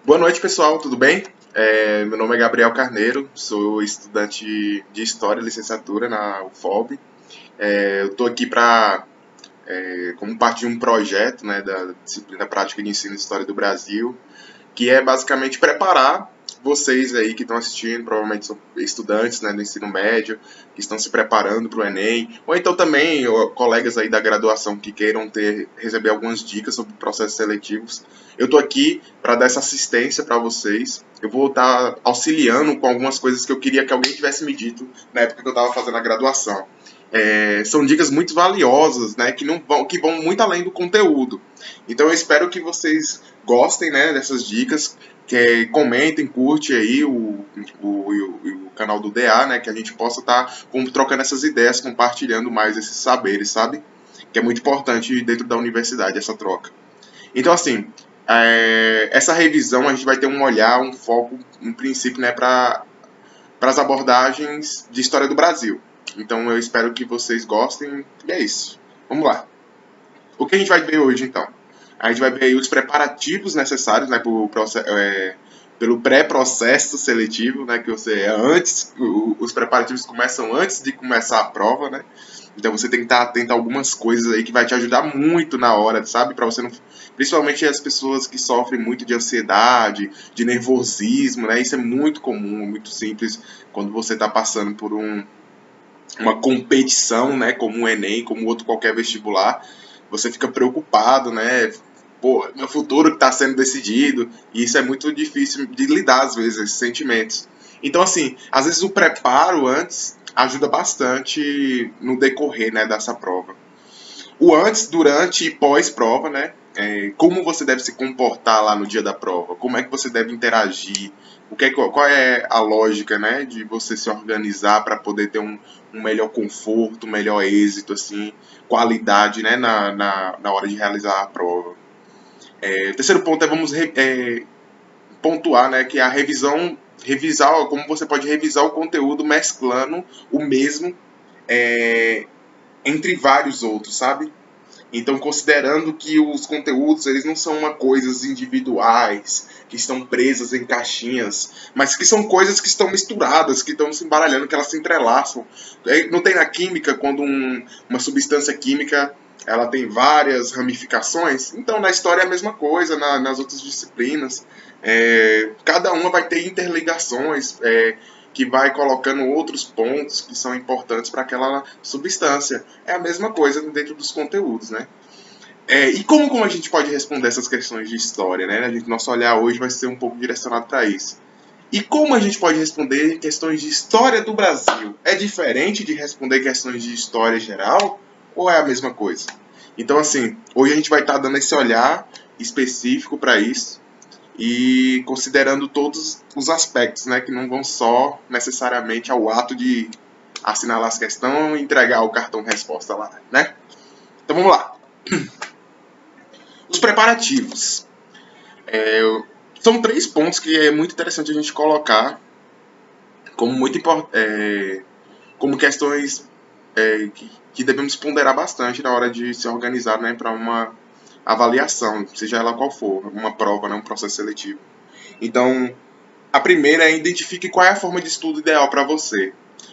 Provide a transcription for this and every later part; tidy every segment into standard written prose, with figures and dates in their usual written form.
Boa noite, pessoal, tudo bem? Meu nome é Gabriel Carneiro, sou estudante de História e Licenciatura na UFOB. Eu estou aqui como parte de um projeto, né, da disciplina Prática de Ensino e História do Brasil, que é basicamente preparar vocês aí que estão assistindo, provavelmente são estudantes, né, do ensino médio, que estão se preparando para o Enem, ou então também colegas aí da graduação que queiram receber algumas dicas sobre processos seletivos. Eu estou aqui para dar essa assistência para vocês. Eu vou estar auxiliando com algumas coisas que eu queria que alguém tivesse me dito na época que eu estava fazendo a graduação. São dicas muito valiosas, né, que vão muito além do conteúdo. Então eu espero que vocês gostem, né, dessas dicas, que comentem, curte aí o canal do DA, né, que a gente possa estar trocando essas ideias, compartilhando mais esses saberes, sabe? Que é muito importante dentro da universidade, essa troca. Então, assim, essa revisão a gente vai ter um olhar, um foco, um princípio, né, para as abordagens de história do Brasil. Então eu espero que vocês gostem, e é isso. Vamos lá. O que a gente vai ver hoje, então? A gente vai ver aí os preparativos necessários, né, pelo pré-processo seletivo, né, que os preparativos começam antes de começar a prova, né? Então você tem que estar atento a algumas coisas aí que vai te ajudar muito na hora, sabe? Para você não, principalmente as pessoas que sofrem muito de ansiedade, de nervosismo, né? Isso é muito comum, muito simples quando você está passando por uma competição, né, como o Enem, como outro qualquer vestibular. Você fica preocupado, né? Pô, meu futuro que está sendo decidido, e isso é muito difícil de lidar às vezes, esses sentimentos. Então, assim, às vezes o preparo antes ajuda bastante no decorrer, né, dessa prova. O antes, durante e pós-prova, né? Como você deve se comportar lá no dia da prova, como é que você deve interagir, qual é a lógica, né, de você se organizar para poder ter um melhor conforto, um melhor êxito, assim, qualidade, né, na hora de realizar a prova. O terceiro ponto é pontuar, né, que a revisar, como você pode revisar o conteúdo mesclando o mesmo é, entre vários outros, sabe? Então, considerando que os conteúdos eles não são coisas individuais, que estão presas em caixinhas, mas que são coisas que estão misturadas, que estão se embaralhando, que elas se entrelaçam. Não tem na química, quando uma substância química ela tem várias ramificações, então na história é a mesma coisa, nas outras disciplinas. Cada uma vai ter interligações, que vai colocando outros pontos que são importantes para aquela substância. É a mesma coisa dentro dos conteúdos, né? E como a gente pode responder essas questões de história, né? Nosso olhar hoje vai ser um pouco direcionado para isso. E como a gente pode responder questões de história do Brasil? É diferente de responder questões de história geral ou é a mesma coisa? Então, assim, hoje a gente vai estar dando esse olhar específico para isso e considerando todos os aspectos, né, que não vão só necessariamente ao ato de assinalar as questões e entregar o cartão resposta lá, né? Então vamos lá. Os preparativos. São 3 pontos que é muito interessante a gente colocar como como questões que devemos ponderar bastante na hora de se organizar, né, para uma avaliação, seja ela qual for, uma prova, né, um processo seletivo. Então, a primeira é identifique qual é a forma de estudo ideal para você.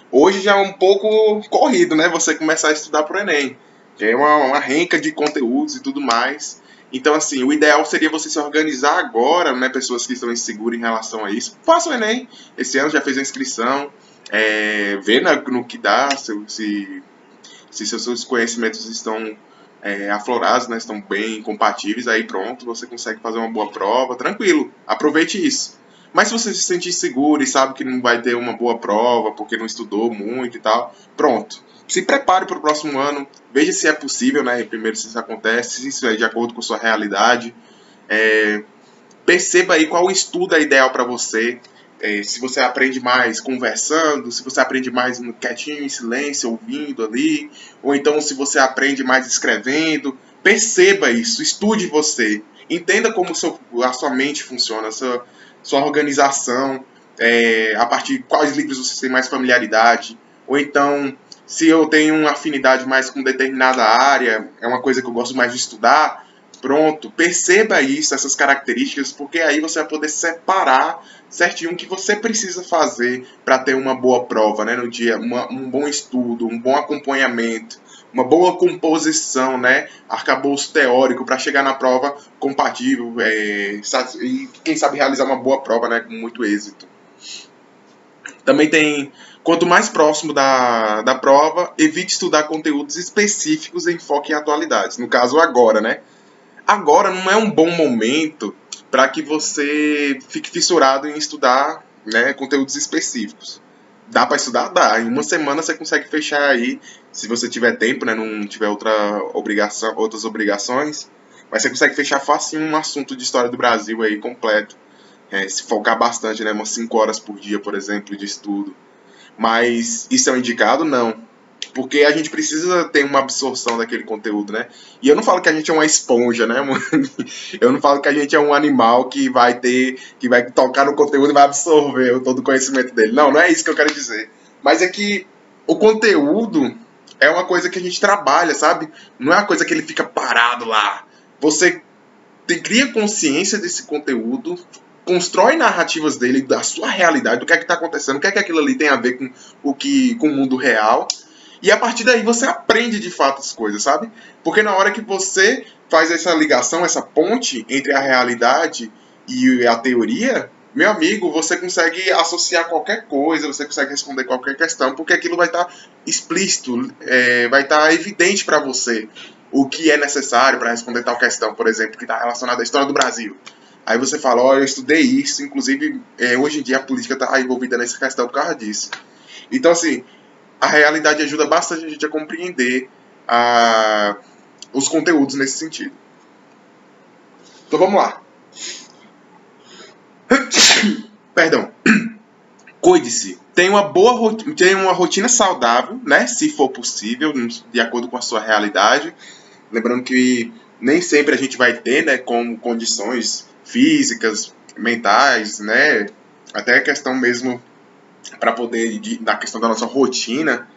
Hoje já é um pouco corrido, né? Você começar a estudar para o Enem. Que é uma renca de conteúdos e tudo mais. Então, assim, o ideal seria você se organizar agora, né? Pessoas que estão inseguras em relação a isso. Faça o Enem. Esse ano já fez a inscrição. Vê no que dá, se seus conhecimentos estão aflorados, né? Estão bem compatíveis. Aí pronto, você consegue fazer uma boa prova. Tranquilo. Aproveite isso. Mas se você se sentir seguro e sabe que não vai ter uma boa prova porque não estudou muito e tal, pronto. Se prepare para o próximo ano, veja se é possível, né? Primeiro se isso acontece, se isso é de acordo com a sua realidade. Perceba aí qual estudo é ideal para você. Se você aprende mais conversando, se você aprende mais quietinho, em silêncio, ouvindo ali, ou então se você aprende mais escrevendo. Perceba isso, estude você. Entenda como a sua mente funciona, sua organização, a partir de quais livros você tem mais familiaridade, ou então, se eu tenho uma afinidade mais com determinada área, é uma coisa que eu gosto mais de estudar, pronto, perceba isso, essas características, porque aí você vai poder separar certinho o que você precisa fazer para ter uma boa prova, né, no dia, um bom estudo, um bom acompanhamento, uma boa composição, né, arcabouço teórico para chegar na prova compatível, e quem sabe realizar uma boa prova, né, com muito êxito. Também tem, quanto mais próximo da prova, evite estudar conteúdos específicos em foco em atualidades. No caso, agora, né? Agora não é um bom momento para que você fique fissurado em estudar, né, conteúdos específicos. Dá para estudar? Dá. Em uma semana você consegue fechar aí, se você tiver tempo, né, não tiver outras obrigações, mas você consegue fechar fácil um assunto de história do Brasil aí completo. Se focar bastante, né, umas 5 horas por dia, por exemplo, de estudo. Mas isso é um indicado? Não. Porque a gente precisa ter uma absorção daquele conteúdo, né? E eu não falo que a gente é uma esponja, né? Eu não falo que a gente é um animal que vai tocar no conteúdo e vai absorver todo o conhecimento dele. Não, não é isso que eu quero dizer. Mas é que o conteúdo é uma coisa que a gente trabalha, sabe? Não é uma coisa que ele fica parado lá. Você cria consciência desse conteúdo, constrói narrativas dele, da sua realidade, do que é que está acontecendo, o que é que aquilo ali tem a ver com o mundo real. E a partir daí você aprende de fato as coisas, sabe? Porque na hora que você faz essa ligação, essa ponte entre a realidade e a teoria, meu amigo, você consegue associar qualquer coisa, você consegue responder qualquer questão, porque aquilo vai estar explícito, vai estar evidente para você o que é necessário para responder tal questão, por exemplo, que está relacionada à história do Brasil. Aí você fala, eu estudei isso, inclusive hoje em dia a política está envolvida nessa questão por causa disso. Então, assim, a realidade ajuda bastante a gente a compreender os conteúdos nesse sentido. Então vamos lá. Perdão. Cuide-se. Tenha uma rotina saudável, né? Se for possível, de acordo com a sua realidade. Lembrando que nem sempre a gente vai ter, né, como condições físicas, mentais, né? Até a questão mesmo para poder, da questão da nossa rotina,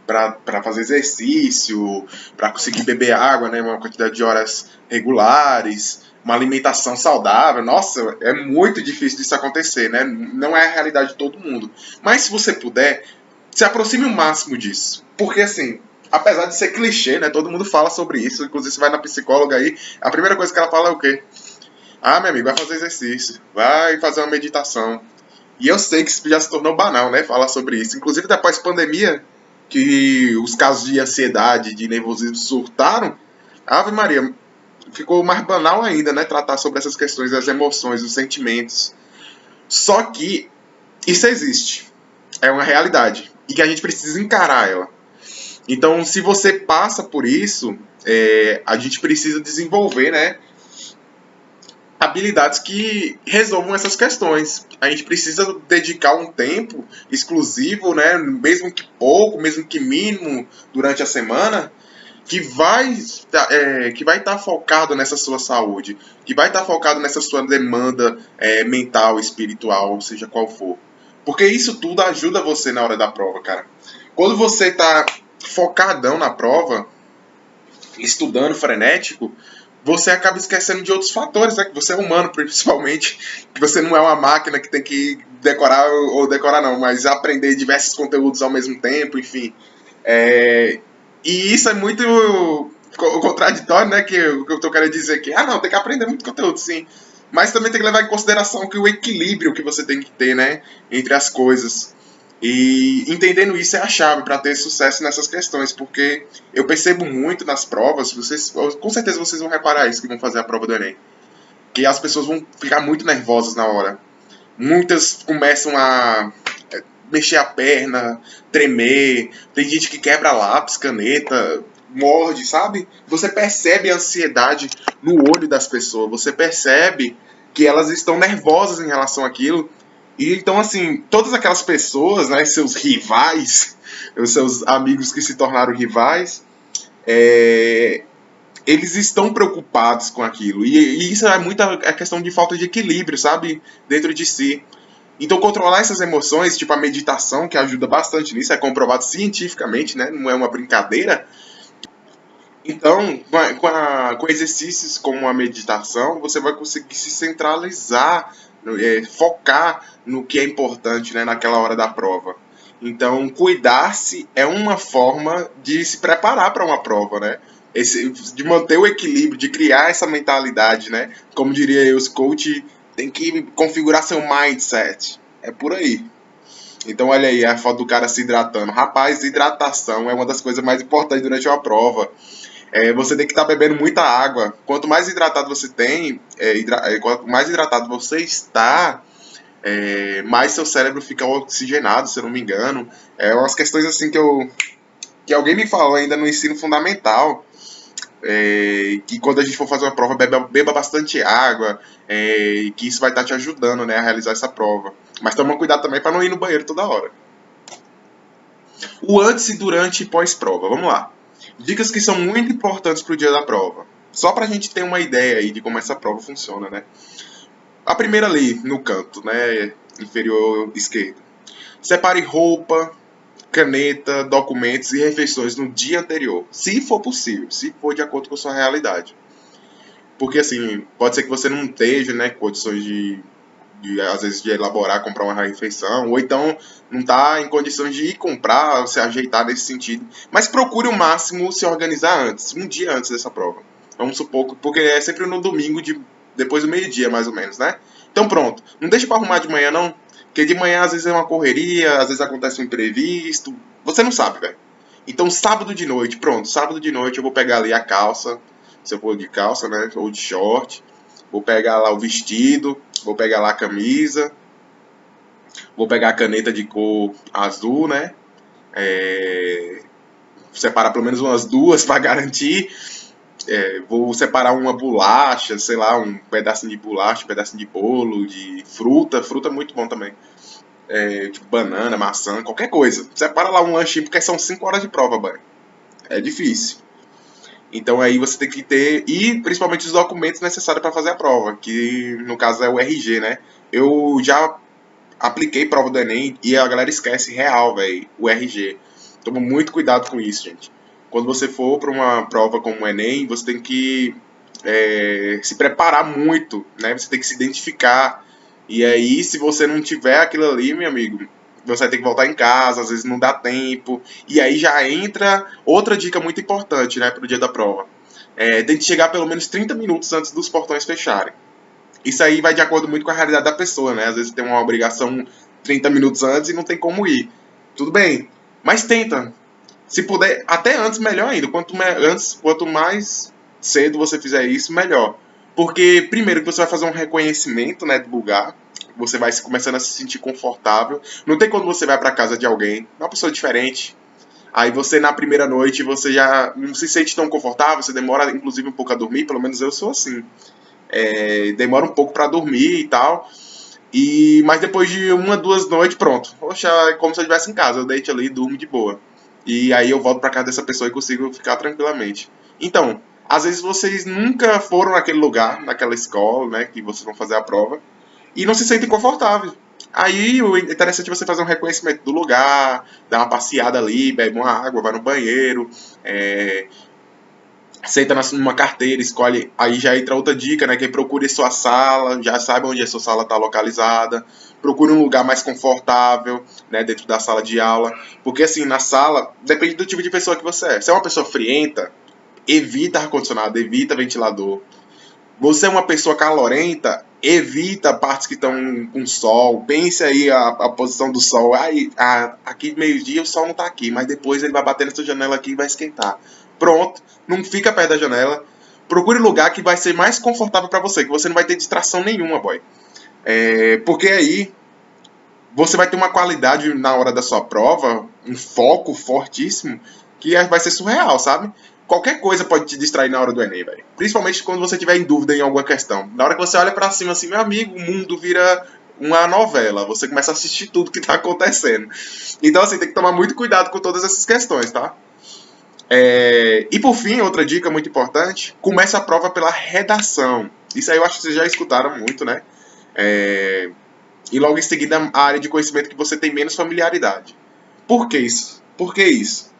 para fazer exercício, para conseguir beber água, né, uma quantidade de horas regulares, uma alimentação saudável. Nossa, é muito difícil disso acontecer, né? Não é a realidade de todo mundo. Mas se você puder, se aproxime o máximo disso. Porque assim, apesar de ser clichê, né, todo mundo fala sobre isso. Inclusive você vai na psicóloga aí, a primeira coisa que ela fala é o quê? Ah, meu amigo, vai fazer exercício, vai fazer uma meditação. E eu sei que isso já se tornou banal, né, falar sobre isso. Inclusive depois da pandemia, que os casos de ansiedade, de nervosismo surtaram, Ave Maria, ficou mais banal ainda, né, tratar sobre essas questões das emoções, dos sentimentos. Só que isso existe, é uma realidade, e que a gente precisa encarar ela. Então, se você passa por isso, a gente precisa desenvolver, né, habilidades que resolvam essas questões. A gente precisa dedicar um tempo exclusivo, né, mesmo que pouco, mesmo que mínimo, durante a semana, que vai estar focado nessa sua saúde, que vai estar focado nessa sua demanda mental, espiritual, seja qual for. Porque isso tudo ajuda você na hora da prova, cara. Quando você está focadão na prova, estudando frenético, você acaba esquecendo de outros fatores, né? Que você é humano, principalmente, que você não é uma máquina que tem que decorar, ou decorar não, mas aprender diversos conteúdos ao mesmo tempo, enfim. E isso é muito contraditório, né? Que o que eu tô querendo dizer aqui, não, tem que aprender muito conteúdo, sim. Mas também tem que levar em consideração que o equilíbrio que você tem que ter, né, entre as coisas. E entendendo isso é a chave para ter sucesso nessas questões, porque eu percebo muito nas provas, com certeza vocês vão reparar isso que vão fazer a prova do Enem, que as pessoas vão ficar muito nervosas na hora. Muitas começam a mexer a perna, tremer, tem gente que quebra lápis, caneta, morde, sabe? Você percebe a ansiedade no olho das pessoas, você percebe que elas estão nervosas em relação àquilo. E então, assim, todas aquelas pessoas, né, seus rivais, os seus amigos que se tornaram rivais, eles estão preocupados com aquilo. E isso é muito a questão de falta de equilíbrio, sabe? Dentro de si. Então, controlar essas emoções, tipo a meditação, que ajuda bastante nisso, é comprovado cientificamente, né? Não é uma brincadeira. Então, com exercícios como a meditação, você vai conseguir se centralizar, focar no que é importante, né, naquela hora da prova. Então, cuidar-se é uma forma de se preparar para uma prova, né? De manter o equilíbrio, de criar essa mentalidade, né? Como diria eu, os coach, tem que configurar seu mindset. É por aí. Então, olha aí a foto do cara se hidratando. Rapaz, hidratação é uma das coisas mais importantes durante uma prova. Você tem que estar bebendo muita água. Quanto mais hidratado você tem, quanto mais hidratado você está, mais seu cérebro fica oxigenado, se eu não me engano. É umas questões assim que alguém me falou ainda no ensino fundamental. Que quando a gente for fazer uma prova, beba bastante água, e que isso vai estar te ajudando, né, a realizar essa prova. Mas toma cuidado também para não ir no banheiro toda hora. O antes, durante e pós-prova. Vamos lá. Dicas que são muito importantes para o dia da prova. Só para a gente ter uma ideia aí de como essa prova funciona, né? A primeira ali, no canto, né? Inferior esquerdo. Separe roupa, caneta, documentos e refeições no dia anterior. Se for possível, se for de acordo com a sua realidade. Porque assim, pode ser que você não esteja, né, condições às vezes de elaborar, comprar uma refeição, ou então não está em condições de ir comprar, se ajeitar nesse sentido. Mas procure o máximo se organizar antes, um dia antes dessa prova. Vamos supor, porque é sempre no domingo, depois do meio-dia, mais ou menos, né? Então pronto, não deixa para arrumar de manhã não, porque de manhã às vezes é uma correria, às vezes acontece um imprevisto, você não sabe, velho. Então sábado de noite, pronto, sábado de noite eu vou pegar ali a calça, se eu for de calça, né, ou de short, vou pegar lá o vestido, vou pegar lá a camisa, vou pegar a caneta de cor azul, né? Separar pelo menos umas duas para garantir. Vou separar uma bolacha, sei lá, um pedacinho de bolacha, um pedacinho de bolo, de fruta. Fruta é muito bom também. Tipo banana, maçã, qualquer coisa. Separa lá um lanchinho, porque são 5 horas de prova, banho. É difícil. Então aí você tem que ter, e principalmente os documentos necessários para fazer a prova, que no caso é o RG, né? Eu já apliquei prova do Enem e a galera esquece real, velho, o RG. Toma muito cuidado com isso, gente. Quando você for para uma prova como o Enem, você tem que se preparar muito, né? Você tem que se identificar. E aí, se você não tiver aquilo ali, meu amigo, você vai ter que voltar em casa, às vezes não dá tempo. E aí já entra outra dica muito importante, né, para o dia da prova. Tem que chegar pelo menos 30 minutos antes dos portões fecharem. Isso aí vai de acordo muito com a realidade da pessoa, né? Às vezes tem uma obrigação 30 minutos antes e não tem como ir. Tudo bem, mas tenta. Se puder, até antes, melhor ainda. Quanto mais cedo você fizer isso, melhor. Porque, primeiro, que você vai fazer um reconhecimento, né, do lugar. Você vai começando a se sentir confortável. Não tem quando você vai para casa de alguém, uma pessoa diferente. Aí você, na primeira noite, você já não se sente tão confortável. Você demora, inclusive, um pouco a dormir. Pelo menos eu sou assim. Demora um pouco para dormir e tal. Mas depois de uma, duas noites, pronto. Poxa, é como se eu estivesse em casa. Eu deito ali e durmo de boa. E aí eu volto para casa dessa pessoa e consigo ficar tranquilamente. Então, às vezes vocês nunca foram naquele lugar, naquela escola, né, que vocês vão fazer a prova, e não se sentem confortáveis. Aí o interessante é você fazer um reconhecimento do lugar, dar uma passeada ali, bebe uma água, vai no banheiro, senta numa carteira, escolhe. Aí já entra outra dica, né? Que procure sua sala, já sabe onde a sua sala está localizada. Procure um lugar mais confortável, né? Dentro da sala de aula. Porque assim, na sala, depende do tipo de pessoa que você é. Se é uma pessoa frienta, evita ar-condicionado, evita ventilador. Você é uma pessoa calorenta, evita partes que estão com sol. Pense aí a posição do sol. Aqui meio-dia o sol não está aqui, mas depois ele vai bater nessa janela aqui e vai esquentar. Pronto, não fica perto da janela. Procure um lugar que vai ser mais confortável para você, que você não vai ter distração nenhuma, boy. Porque aí você vai ter uma qualidade na hora da sua prova, um foco fortíssimo, que vai ser surreal, sabe? Qualquer coisa pode te distrair na hora do Enem, velho. Principalmente quando você tiver em dúvida em alguma questão. Na hora que você olha pra cima assim, meu amigo, o mundo vira uma novela. Você começa a assistir tudo que tá acontecendo. Então, assim, tem que tomar muito cuidado com todas essas questões, tá? E por fim, outra dica muito importante, comece a prova pela redação. Isso aí eu acho que vocês já escutaram muito, né? E logo em seguida a área de conhecimento que você tem menos familiaridade. Por que isso? Por que isso?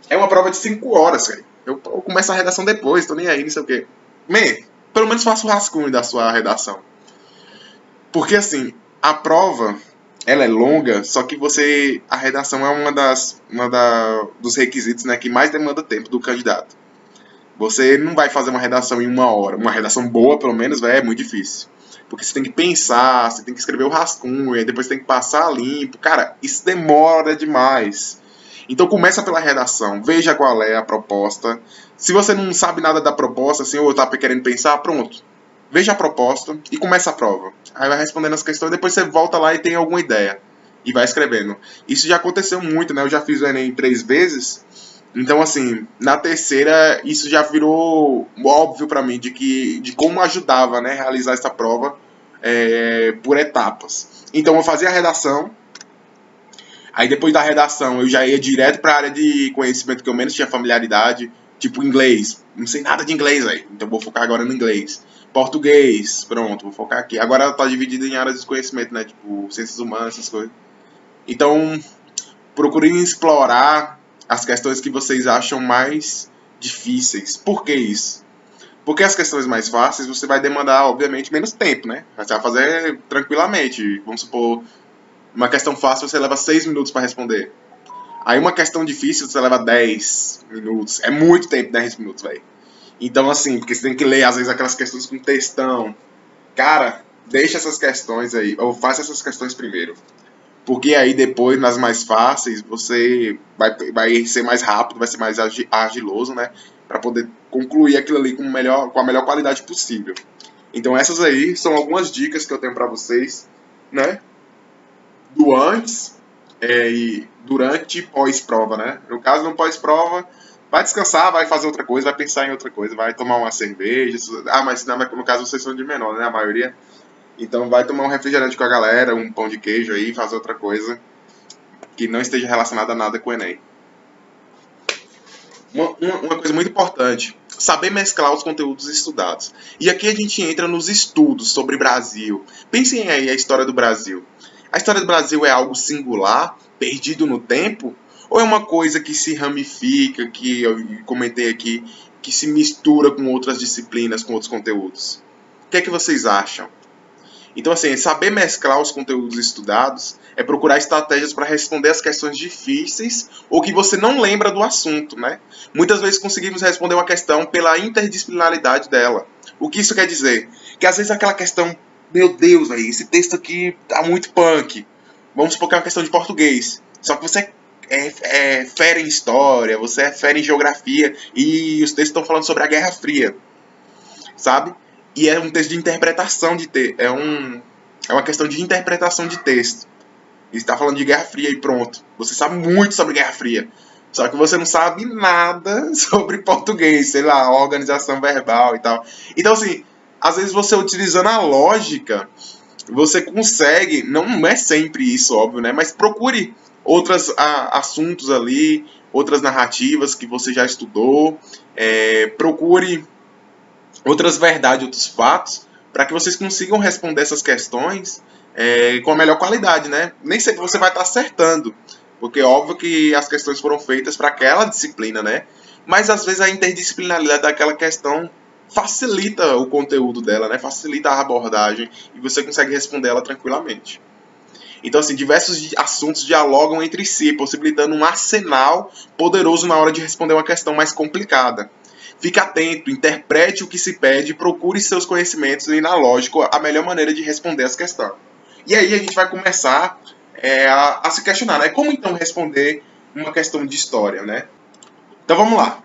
É uma prova de 5 horas, velho. Eu começo a redação depois, tô nem aí, não sei o quê. Man, pelo menos faça o rascunho da sua redação. Porque assim, a prova, ela é longa, só que a redação é dos requisitos, né, que mais demanda tempo do candidato. Você não vai fazer uma redação em 1 hora. Uma redação boa, pelo menos, é muito difícil. Porque você tem que pensar, você tem que escrever o rascunho, aí depois tem que passar limpo. Cara, isso demora demais. Então começa pela redação, veja qual é a proposta. Se você não sabe nada da proposta, assim, ou tá querendo pensar, pronto. Veja a proposta e começa a prova. Aí vai respondendo as questões, depois você volta lá e tem alguma ideia. E vai escrevendo. Isso já aconteceu muito, né? Eu já fiz o Enem 3 vezes. Então, assim, na terceira, isso já virou óbvio pra mim de como ajudava, né, realizar essa prova por etapas. Então, eu fazia a redação, aí depois da redação eu já ia direto pra área de conhecimento que eu menos tinha familiaridade, tipo inglês. Não sei nada de inglês, velho, então vou focar agora no inglês. Português, pronto, vou focar aqui. Agora tá dividido em áreas de conhecimento, né, tipo ciências humanas, essas coisas. Então, procurem explorar as questões que vocês acham mais difíceis. Por que isso? Porque as questões mais fáceis você vai demandar, obviamente, menos tempo, né? Você vai fazer tranquilamente. Vamos supor, uma questão fácil você leva 6 minutos para responder. Aí uma questão difícil você leva 10 minutos. É muito tempo, 10 minutos, velho. Então, assim, porque você tem que ler, às vezes, aquelas questões com textão. Cara, deixa essas questões aí, ou faça essas questões primeiro. Porque aí depois, nas mais fáceis, você vai ser mais rápido, vai ser mais agiloso, né? Para poder concluir aquilo ali com a melhor qualidade possível. Então essas aí são algumas dicas que eu tenho para vocês, né? Do antes, e durante e pós-prova, né? No caso, no pós-prova, vai descansar, vai fazer outra coisa, vai pensar em outra coisa, vai tomar uma cerveja. Mas no caso vocês são de menor, né? A maioria. Então vai tomar um refrigerante com a galera, um pão de queijo aí, fazer outra coisa que não esteja relacionada a nada com o Enem. Uma coisa muito importante, saber mesclar os conteúdos estudados. E aqui a gente entra nos estudos sobre Brasil. Pensem aí a história do Brasil. A história do Brasil é algo singular, perdido no tempo? Ou é uma coisa que se ramifica, que eu comentei aqui, que se mistura com outras disciplinas, com outros conteúdos? O que é que vocês acham? Então, assim, saber mesclar os conteúdos estudados é procurar estratégias para responder as questões difíceis ou que você não lembra do assunto, né? Muitas vezes conseguimos responder uma questão pela interdisciplinaridade dela. O que isso quer dizer? Que às vezes aquela questão, meu Deus, véio, esse texto aqui tá muito punk. Vamos supor que é uma questão de português. Só que você é fera em história, você é fera em geografia e os textos estão falando sobre a Guerra Fria, sabe? E é um texto de interpretação de texto. É uma questão de interpretação de texto. E está falando de Guerra Fria e pronto. Você sabe muito sobre Guerra Fria. Só que você não sabe nada sobre português, sei lá, organização verbal e tal. Então, assim, às vezes você utilizando a lógica, você consegue, não é sempre isso, óbvio, né? Mas procure outros assuntos ali, outras narrativas que você já estudou. Procure outras verdades, outros fatos, para que vocês consigam responder essas questões com a melhor qualidade, né? Nem sempre você vai estar acertando, porque é óbvio que as questões foram feitas para aquela disciplina, né? Mas às vezes a interdisciplinaridade daquela questão facilita o conteúdo dela, né? Facilita a abordagem e você consegue responder ela tranquilamente. Então, assim, diversos assuntos dialogam entre si, possibilitando um arsenal poderoso na hora de responder uma questão mais complicada. Fique atento, interprete o que se pede, procure seus conhecimentos e, na lógica, a melhor maneira de responder essa questão. E aí a gente vai começar a se questionar, né? Como então responder uma questão de história, né? Então vamos lá.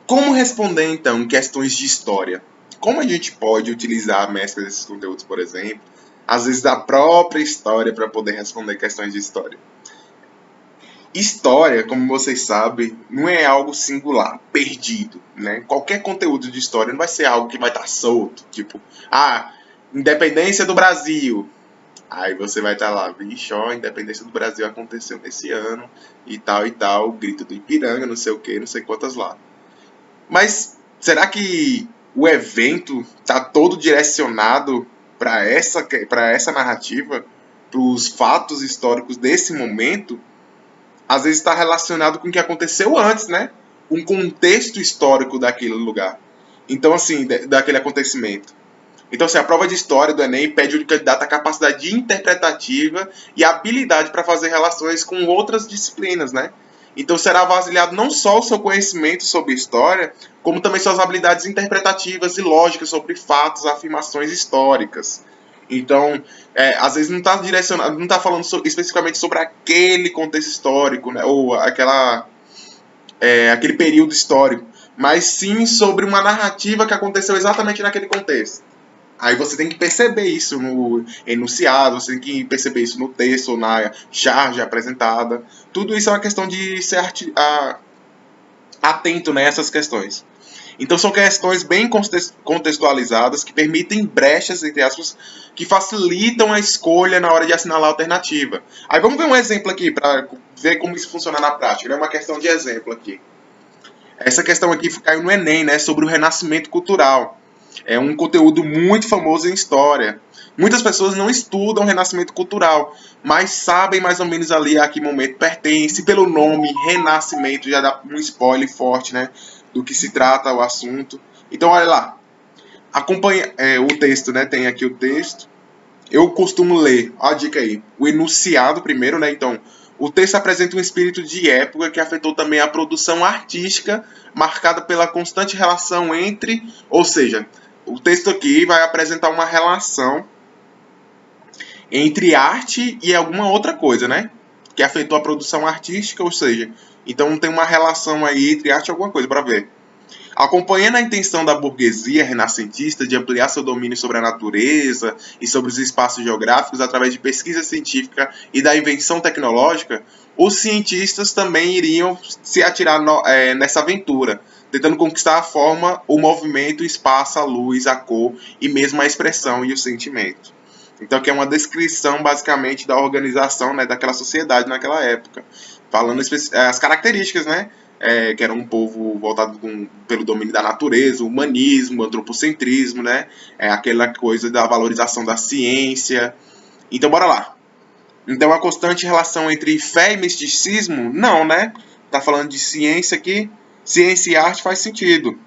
Como responder então questões de história? Como a gente pode utilizar a mescla desses conteúdos, por exemplo, às vezes da própria história para poder responder questões de história? História, como vocês sabem, não é algo singular, perdido, né? Qualquer conteúdo de história não vai ser algo que vai estar solto, tipo, independência do Brasil. Aí você vai estar lá, vixe, ó, a independência do Brasil aconteceu nesse ano, e tal, grito do Ipiranga, não sei o que, não sei quantas lá. Mas será que o evento está todo direcionado para essa narrativa, para os fatos históricos desse momento? Às vezes está relacionado com o que aconteceu antes, né? um contexto histórico daquele lugar. Então, assim, daquele acontecimento. Então, assim, a prova de história do Enem pede ao candidato a capacidade interpretativa e a habilidade para fazer relações com outras disciplinas, né? Então, será avaliado não só o seu conhecimento sobre história, como também suas habilidades interpretativas e lógicas sobre fatos, afirmações históricas. Então, às vezes não está direcionado, não está falando especificamente sobre aquele contexto histórico, né? Ou aquele período histórico, mas sim sobre uma narrativa que aconteceu exatamente naquele contexto. Aí você tem que perceber isso no enunciado, você tem que perceber isso no texto ou na charge apresentada. Tudo isso é uma questão de ser atento nessas questões. Então são questões bem contextualizadas que permitem brechas, entre aspas, que facilitam a escolha na hora de assinalar a alternativa. Aí vamos ver um exemplo aqui para ver como isso funciona na prática. É uma questão de exemplo aqui. Essa questão aqui caiu no Enem, né, sobre o renascimento cultural. É um conteúdo muito famoso em história. Muitas pessoas não estudam renascimento cultural, mas sabem mais ou menos ali a que momento pertence. Pelo nome renascimento já dá um spoiler forte, né, do que se trata o assunto. Então olha lá, acompanha o texto, né? Tem aqui o texto. Eu costumo ler, ó a dica aí, o enunciado primeiro, né? Então, o texto apresenta um espírito de época que afetou também a produção artística, marcada pela constante relação entre, ou seja, o texto aqui vai apresentar uma relação entre arte e alguma outra coisa, né? Que afetou a produção artística, ou seja, então tem uma relação aí entre arte e alguma coisa, para ver. Acompanhando a intenção da burguesia renascentista de ampliar seu domínio sobre a natureza e sobre os espaços geográficos através de pesquisa científica e da invenção tecnológica, os cientistas também iriam se atirar nessa aventura, tentando conquistar a forma, o movimento, o espaço, a luz, a cor e mesmo a expressão e o sentimento. Então, aqui é uma descrição, basicamente, da organização, né, daquela sociedade naquela época, falando as características, né, que era um povo voltado pelo domínio da natureza, o humanismo, o antropocentrismo, né, aquela coisa da valorização da ciência. Então, bora lá. Então, a constante relação entre fé e misticismo? Não, né? Tá falando de ciência aqui. Ciência e arte faz sentido.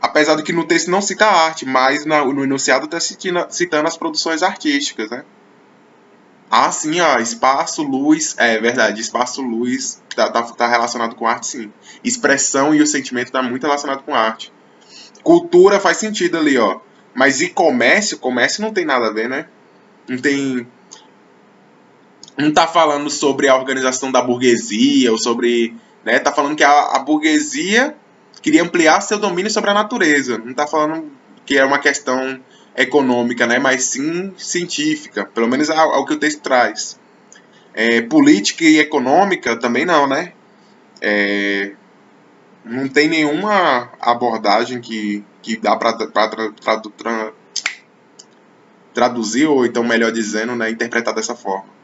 Apesar de que no texto não cita a arte, mas no enunciado está citando as produções artísticas, né? Ah, sim, ó, espaço, luz, é verdade, espaço, luz, tá relacionado com arte, sim. Expressão e o sentimento tá muito relacionado com arte. Cultura faz sentido ali, ó. Mas e comércio? Comércio não tem nada a ver, né? Não tem... Não tá falando sobre a organização da burguesia, ou sobre... Né? Tá falando que a burguesia queria ampliar seu domínio sobre a natureza. Não tá falando que é uma questão econômica, né? Mas sim científica. Pelo menos é o que o texto traz. Política e econômica também não, né? Não tem nenhuma abordagem que dá para traduzir, ou então, melhor dizendo, né, interpretar dessa forma.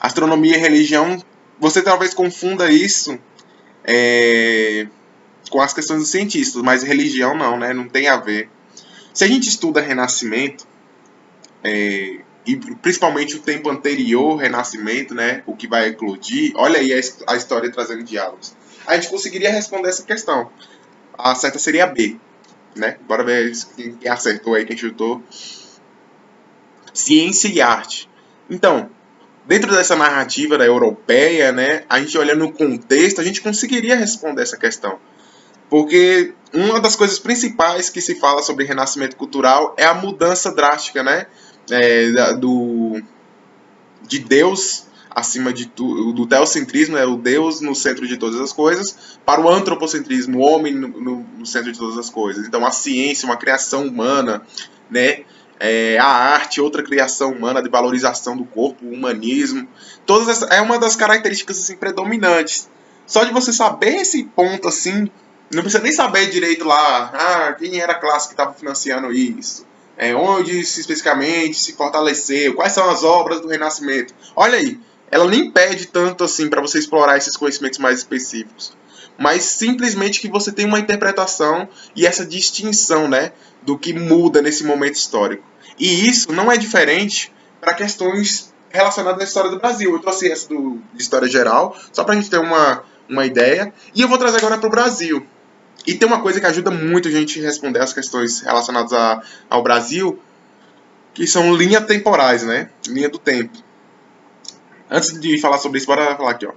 Astronomia e religião, você talvez confunda isso com as questões dos cientistas, mas religião não, né? Não tem a ver. Se a gente estuda Renascimento, e principalmente o tempo anterior ao Renascimento, né? O que vai eclodir, olha aí a história trazendo diálogos. A gente conseguiria responder essa questão. A certa seria B, né? Bora ver quem acertou aí, quem chutou. Ciência e arte. Então, dentro dessa narrativa da europeia, né? A gente olhando no contexto, a gente conseguiria responder essa questão. Porque uma das coisas principais que se fala sobre renascimento cultural é a mudança drástica, né? De Deus acima de tudo, do teocentrismo, o Deus no centro de todas as coisas, para o antropocentrismo, o homem no centro de todas as coisas. Então, a ciência, uma criação humana, né? A arte, outra criação humana de valorização do corpo, o humanismo. Todas essas, é uma das características assim, predominantes. Só de você saber esse ponto assim, não precisa nem saber direito lá, quem era a classe que estava financiando isso, onde especificamente se fortaleceu, quais são as obras do Renascimento. Olha aí, ela nem pede tanto assim para você explorar esses conhecimentos mais específicos, mas simplesmente que você tem uma interpretação e essa distinção, né, do que muda nesse momento histórico. E isso não é diferente para questões relacionadas à história do Brasil. Eu trouxe essa de história geral, só para a gente ter uma uma ideia. E eu vou trazer agora para o Brasil. E tem uma coisa que ajuda muito a gente a responder as questões relacionadas ao Brasil, que são linhas temporais, né? Linha do tempo. Antes de falar sobre isso, bora falar aqui, ó.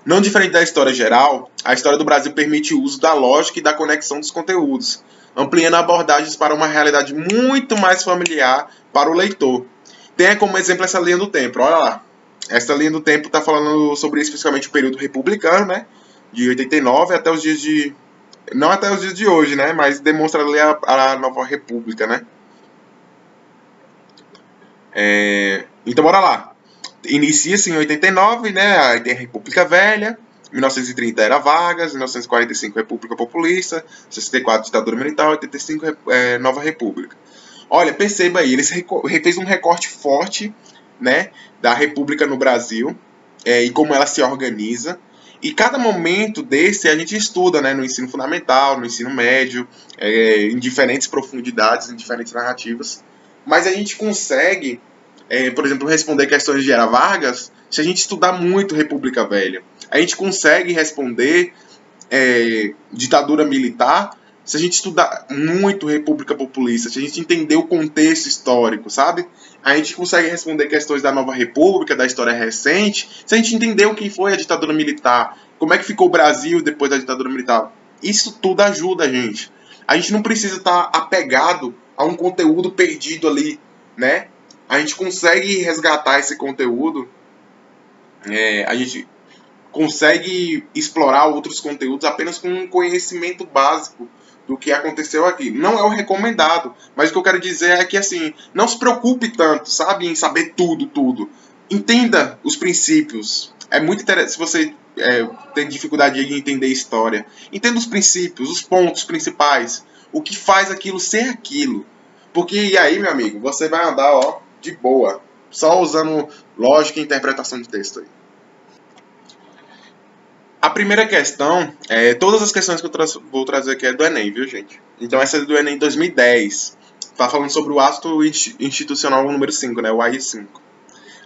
Não diferente da história geral, a história do Brasil permite o uso da lógica e da conexão dos conteúdos, ampliando abordagens para uma realidade muito mais familiar para o leitor. Tenha como exemplo essa linha do tempo, olha lá. Essa linha do tempo está falando sobre especificamente o período republicano, né? De 89 até os dias de... Não até os dias de hoje, né? Mas demonstra ali a nova república, né? Então bora lá. Inicia-se em 89, né? Aí tem a República Velha. 1930 era Vargas, 1945 República Populista, 64 ditadura militar, 85 Nova República. Olha, perceba aí, eles fez um recorte forte, né, da República no Brasil e como ela se organiza. E cada momento desse a gente estuda, né, no ensino fundamental, no ensino médio, em diferentes profundidades, em diferentes narrativas. Mas a gente consegue, por exemplo, responder questões de Era Vargas se a gente estudar muito República Velha. A gente consegue responder ditadura militar se a gente estudar muito República Populista, se a gente entender o contexto histórico, sabe? A gente consegue responder questões da Nova República, da história recente, se a gente entender o que foi a ditadura militar, como é que ficou o Brasil depois da ditadura militar. Isso tudo ajuda a gente. A gente não precisa estar apegado a um conteúdo perdido ali, né? A gente consegue resgatar esse conteúdo, a gente consegue explorar outros conteúdos apenas com um conhecimento básico do que aconteceu aqui. Não é o recomendado, mas o que eu quero dizer é que, assim, não se preocupe tanto, sabe, em saber tudo. Entenda os princípios. É muito interessante se você tem dificuldade de entender história. Entenda os princípios, os pontos principais, o que faz aquilo ser aquilo. Porque, e aí, meu amigo, você vai andar, ó, de boa, só usando lógica e interpretação de texto aí. A primeira questão, todas as questões que eu vou trazer aqui é do Enem, viu, gente? Então essa é do Enem 2010. Tá falando sobre o ato institucional número 5, né? O AI-5.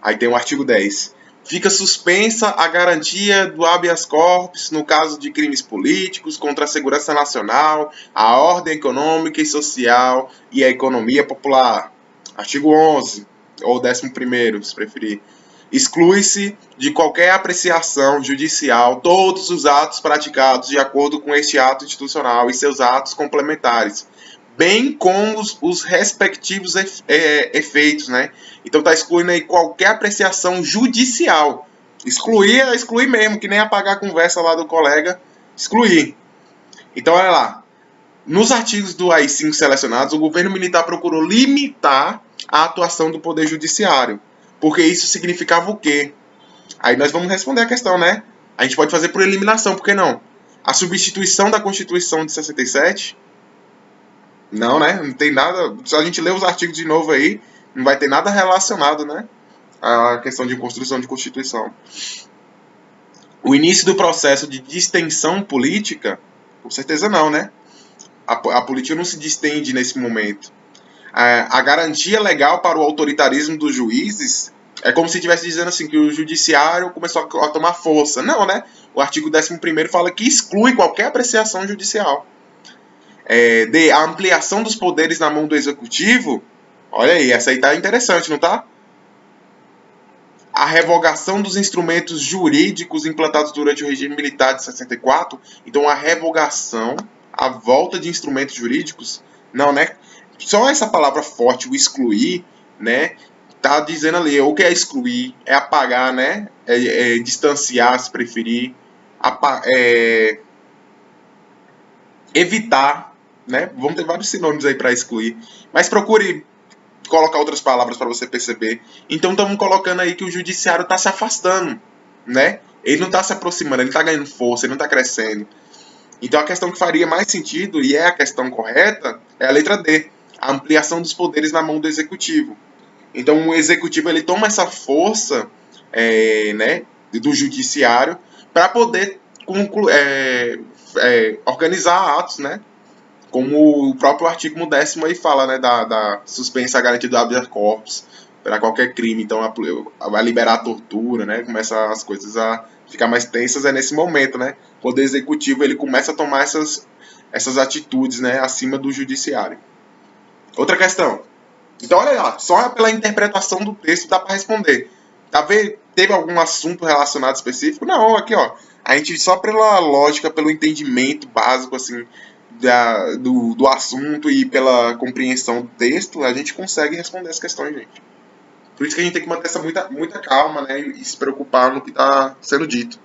Aí tem o artigo 10. Fica suspensa a garantia do habeas corpus no caso de crimes políticos contra a segurança nacional, a ordem econômica e social e a economia popular. Artigo 11, ou 11º, se preferir. Exclui-se de qualquer apreciação judicial todos os atos praticados de acordo com este ato institucional e seus atos complementares, bem como os respectivos efeitos, né? Então tá excluindo aí qualquer apreciação judicial. Excluir é excluir mesmo, que nem apagar a conversa lá do colega, excluir. Então olha lá, nos artigos do AI-5 selecionados, o governo militar procurou limitar a atuação do poder judiciário. Porque isso significava o quê? Aí nós vamos responder a questão, né? A gente pode fazer por eliminação, por que não? A substituição da Constituição de 67? Não, né? Não tem nada. Se a gente ler os artigos de novo aí, não vai ter nada relacionado, né? A questão de construção de Constituição. O início do processo de distensão política? Com certeza não, né? A política não se distende nesse momento. A garantia legal para o autoritarismo dos juízes é como se estivesse dizendo assim que o judiciário começou a tomar força. Não, né? O artigo 11º fala que exclui qualquer apreciação judicial. A ampliação dos poderes na mão do executivo, olha aí, essa aí tá interessante, não tá? A revogação dos instrumentos jurídicos implantados durante o regime militar de 64. Então a revogação, a volta de instrumentos jurídicos, não, né? Só essa palavra forte, o excluir, né? Tá dizendo ali, o que é excluir? É apagar, né? Distanciar, se preferir. Evitar, né? Vamos ter vários sinônimos aí para excluir. Mas procure colocar outras palavras para você perceber. Então estamos colocando aí que o judiciário está se afastando, né? Ele não está se aproximando, ele está ganhando força, ele não está crescendo. Então a questão que faria mais sentido, e é a questão correta, é a letra D. A ampliação dos poderes na mão do executivo. Então o executivo ele toma essa força né, do judiciário para poder organizar atos, né? Como o próprio artigo 10º aí fala, né, da suspensa a garantia do habeas corpus para qualquer crime. Então vai liberar a tortura, né? Começa as coisas a ficar mais tensas é nesse momento, né? O Poder Executivo ele começa a tomar essas atitudes, né, acima do Judiciário. Outra questão. Então, olha lá, só pela interpretação do texto dá para responder. Teve algum assunto relacionado específico? Não, aqui, ó. A gente, só pela lógica, pelo entendimento básico, assim, do assunto e pela compreensão do texto, a gente consegue responder as questões, gente. Por isso que a gente tem que manter muita calma, né, e se preocupar no que está sendo dito.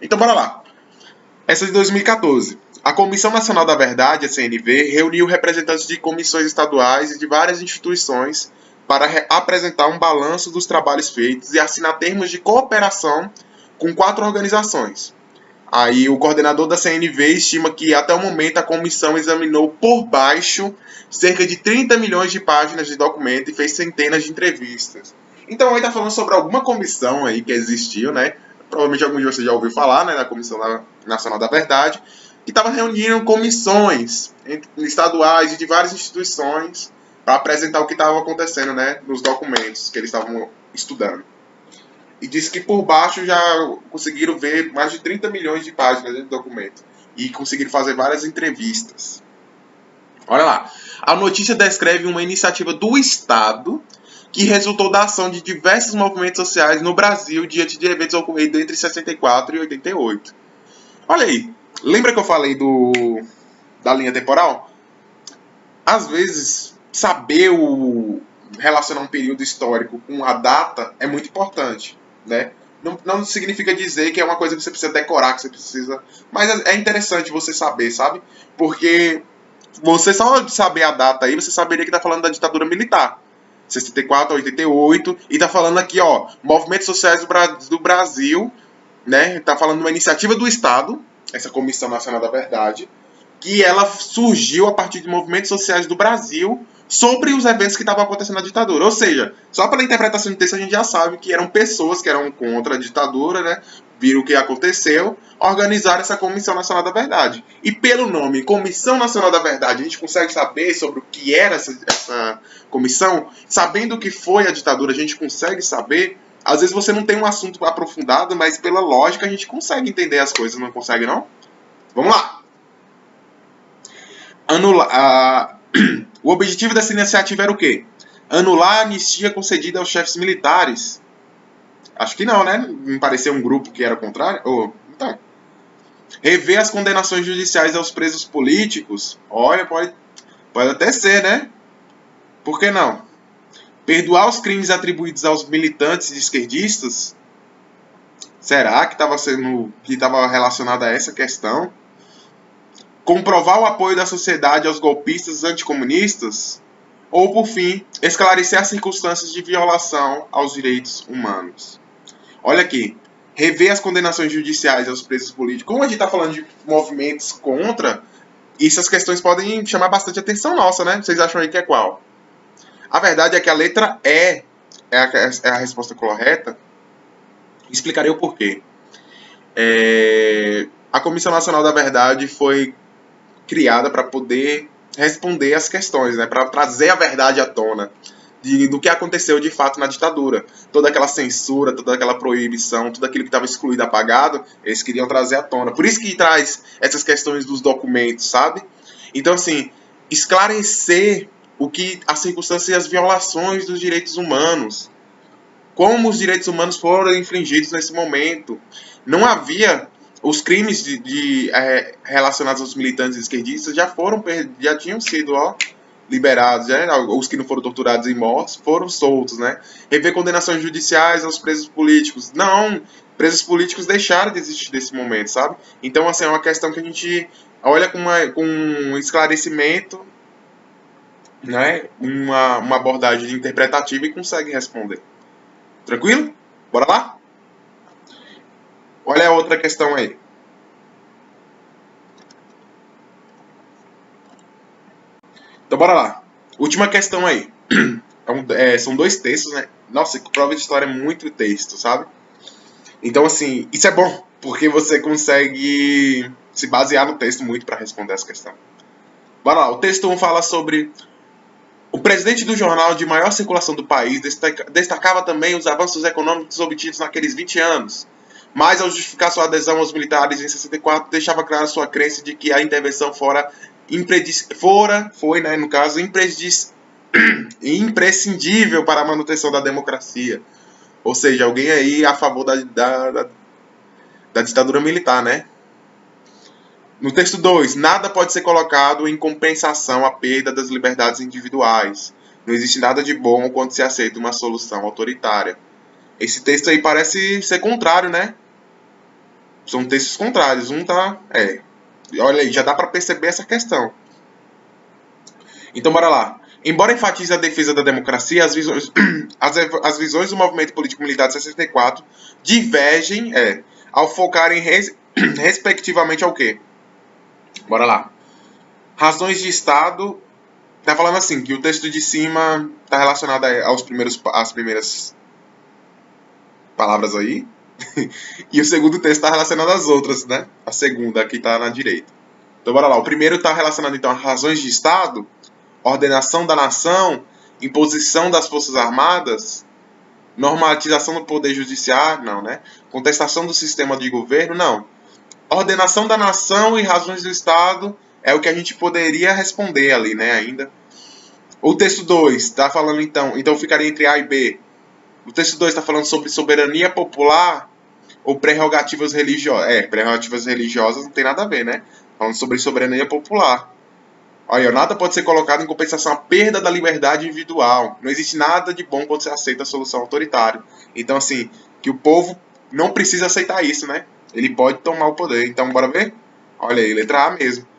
Então, bora lá. Essa de 2014. A Comissão Nacional da Verdade, a CNV, reuniu representantes de comissões estaduais e de várias instituições para apresentar um balanço dos trabalhos feitos e assinar termos de cooperação com 4 organizações. Aí o coordenador da CNV estima que até o momento a comissão examinou por baixo cerca de 30 milhões de páginas de documento e fez centenas de entrevistas. Então aí está falando sobre alguma comissão aí que existiu, né? Provavelmente algum de vocês já ouviu falar, né, da Comissão Nacional da Verdade, que estava reunindo comissões estaduais e de várias instituições para apresentar o que estava acontecendo, né, nos documentos que eles estavam estudando. E disse que por baixo já conseguiram ver mais de 30 milhões de páginas de documento e conseguiram fazer várias entrevistas. Olha lá, a notícia descreve uma iniciativa do Estado que resultou da ação de diversos movimentos sociais no Brasil diante de eventos ocorridos entre 64 e 88. Olha aí, lembra que eu falei da linha temporal? Às vezes, saber relacionar um período histórico com a data é muito importante, né? Não significa dizer que é uma coisa que você precisa decorar, que você precisa... Mas é interessante você saber, sabe? Porque você só de saber a data aí, você saberia que está falando da ditadura militar. 64 a 88, e tá falando aqui, ó, movimentos sociais do Brasil, né? Tá falando de uma iniciativa do Estado, essa Comissão Nacional da Verdade, que ela surgiu a partir de movimentos sociais do Brasil sobre os eventos que estavam acontecendo na ditadura. Ou seja, só pela interpretação do texto a gente já sabe que eram pessoas que eram contra a ditadura, né? Viram o que aconteceu, organizaram essa Comissão Nacional da Verdade. E pelo nome Comissão Nacional da Verdade, a gente consegue saber sobre o que era essa comissão? Sabendo o que foi a ditadura, a gente consegue saber. Às vezes você não tem um assunto aprofundado, mas pela lógica a gente consegue entender as coisas, não consegue não? Vamos lá! O objetivo dessa iniciativa era o quê? Anular a anistia concedida aos chefes militares. Acho que não, né? Me pareceu um grupo que era contrário. Então, rever as condenações judiciais aos presos políticos. Olha, pode até ser, né? Por que não? Perdoar os crimes atribuídos aos militantes e esquerdistas. Será que estava relacionado a essa questão? Comprovar o apoio da sociedade aos golpistas anticomunistas? Ou, por fim, esclarecer as circunstâncias de violação aos direitos humanos? Olha aqui, rever as condenações judiciais aos presos políticos. Como a gente está falando de movimentos contra, essas questões podem chamar bastante atenção nossa, né? Vocês acham aí que é qual? A verdade é que a letra E é a resposta correta. Explicarei o porquê. A Comissão Nacional da Verdade foi criada para poder responder as questões, né? Para trazer a verdade à tona do que aconteceu de fato na ditadura. Toda aquela censura, toda aquela proibição, tudo aquilo que estava excluído, apagado, eles queriam trazer à tona. Por isso que traz essas questões dos documentos, sabe? Então, assim, esclarecer as circunstâncias e as violações dos direitos humanos. Como os direitos humanos foram infringidos nesse momento. Não havia... Os crimes relacionados aos militantes esquerdistas já tinham sido liberados, né? Os que não foram torturados e mortos foram soltos, né? Rever condenações judiciais aos presos políticos. Não, presos políticos deixaram de existir nesse momento, sabe? Então, assim, é uma questão que a gente olha com um esclarecimento, né? Uma abordagem interpretativa e consegue responder. Tranquilo? Bora lá? Olha a outra questão aí. Então, bora lá. Última questão aí. São 2 textos, né? Nossa, prova de história é muito texto, sabe? Então, assim, isso é bom, porque você consegue se basear no texto muito para responder essa questão. Bora lá. O texto 1 fala sobre... O presidente do jornal de maior circulação do país destacava também os avanços econômicos obtidos naqueles 20 anos. mas ao justificar sua adesão aos militares em 64, deixava clara sua crença de que a intervenção foi, né, no caso, imprescindível para a manutenção da democracia. Ou seja, alguém aí a favor da ditadura militar, né? No texto 2, nada pode ser colocado em compensação à perda das liberdades individuais. Não existe nada de bom quando se aceita uma solução autoritária. Esse texto aí parece ser contrário, né? São textos contrários. Um tá... Olha aí, já dá para perceber essa questão. Então, bora lá. Embora enfatize a defesa da democracia, as visões do movimento político-militar de 64 divergem ao focarem respectivamente ao quê? Bora lá. Razões de Estado. Tá falando assim, que o texto de cima tá relacionado às primeiras palavras aí. E o segundo texto tá relacionado às outras, né? A segunda, que tá na direita. Então, bora lá. O primeiro tá relacionado, então, a razões de Estado, ordenação da nação, imposição das Forças Armadas, normatização do poder judiciário, não, né? Contestação do sistema de governo, não. Ordenação da nação e razões do Estado é o que a gente poderia responder ali, né, ainda. O texto 2 está falando, então ficaria entre A e B. O texto 2 está falando sobre soberania popular ou prerrogativas religiosas. Prerrogativas religiosas não tem nada a ver, né? Falando sobre soberania popular. Olha, nada pode ser colocado em compensação à perda da liberdade individual. Não existe nada de bom quando você aceita a solução autoritária. Então, assim, que o povo não precisa aceitar isso, né? Ele pode tomar o poder. Então, bora ver? Olha aí, letra A mesmo.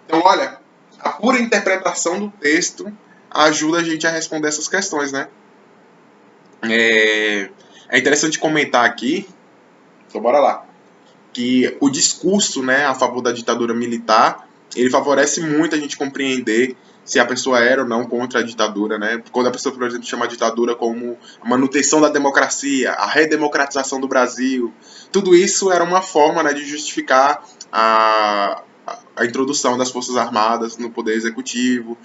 Então, olha, a pura interpretação do texto ajuda a gente a responder essas questões, né? É interessante comentar aqui, então bora lá, que o discurso, né, a favor da ditadura militar, ele favorece muito a gente compreender se a pessoa era ou não contra a ditadura, né? Quando a pessoa, por exemplo, chama a ditadura como a manutenção da democracia, a redemocratização do Brasil, tudo isso era uma forma, né, de justificar a introdução das Forças Armadas no Poder Executivo,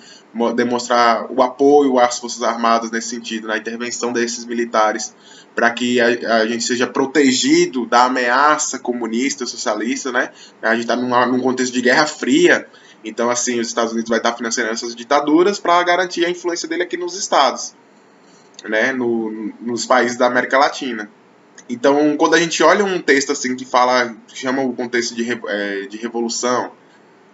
demonstrar o apoio às Forças Armadas nesse sentido, na intervenção desses militares, para que a gente seja protegido da ameaça comunista, socialista, né? A gente está num contexto de Guerra Fria, então, assim, os Estados Unidos vai estar financiando essas ditaduras para garantir a influência dele aqui nos Estados, né? Nos países da América Latina. Então, quando a gente olha um texto assim que chama o contexto de revolução,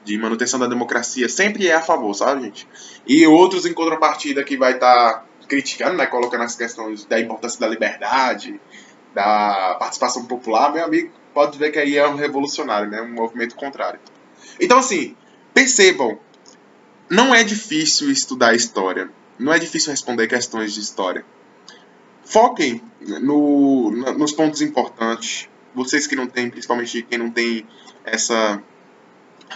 de manutenção da democracia, sempre é a favor, sabe, gente? E outros em contrapartida que vai estar criticando, né, colocando as questões da importância da liberdade, da participação popular, meu amigo, pode ver que aí é um revolucionário, né, um movimento contrário. Então, assim, percebam, não é difícil estudar história, não é difícil responder questões de história. Foquem nos pontos importantes. Vocês que não têm, principalmente quem não tem essa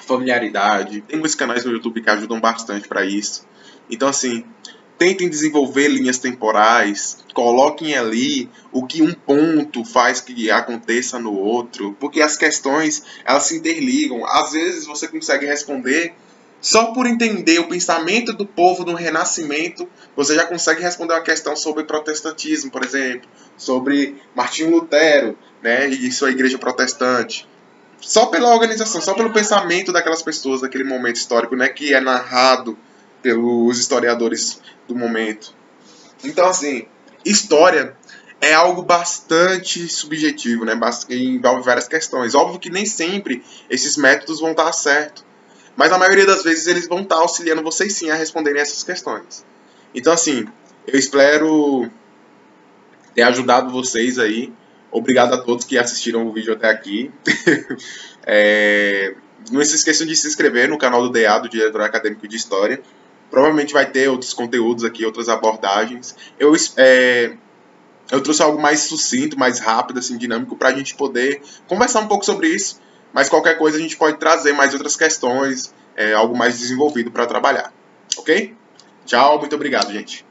familiaridade. Tem muitos canais no YouTube que ajudam bastante para isso. Então, assim, tentem desenvolver linhas temporais. Coloquem ali o que um ponto faz que aconteça no outro. Porque as questões, elas se interligam. Às vezes você consegue responder só por entender o pensamento do povo no Renascimento, você já consegue responder uma questão sobre protestantismo, por exemplo, sobre Martinho Lutero, né, e sua igreja protestante. Só pela organização, só pelo pensamento daquelas pessoas daquele momento histórico, né, que é narrado pelos historiadores do momento. Então, assim, história é algo bastante subjetivo, né, que envolve várias questões. Óbvio que nem sempre esses métodos vão estar certos. Mas na maioria das vezes eles vão estar auxiliando vocês sim a responderem essas questões. Então, assim, eu espero ter ajudado vocês aí. Obrigado a todos que assistiram o vídeo até aqui. Não se esqueçam de se inscrever no canal do DA, do Diretor Acadêmico de História. Provavelmente vai ter outros conteúdos aqui, outras abordagens. Eu trouxe algo mais sucinto, mais rápido, assim, dinâmico, para a gente poder conversar um pouco sobre isso. Mas qualquer coisa a gente pode trazer mais outras questões, algo mais desenvolvido para trabalhar. Ok? Tchau, muito obrigado, gente.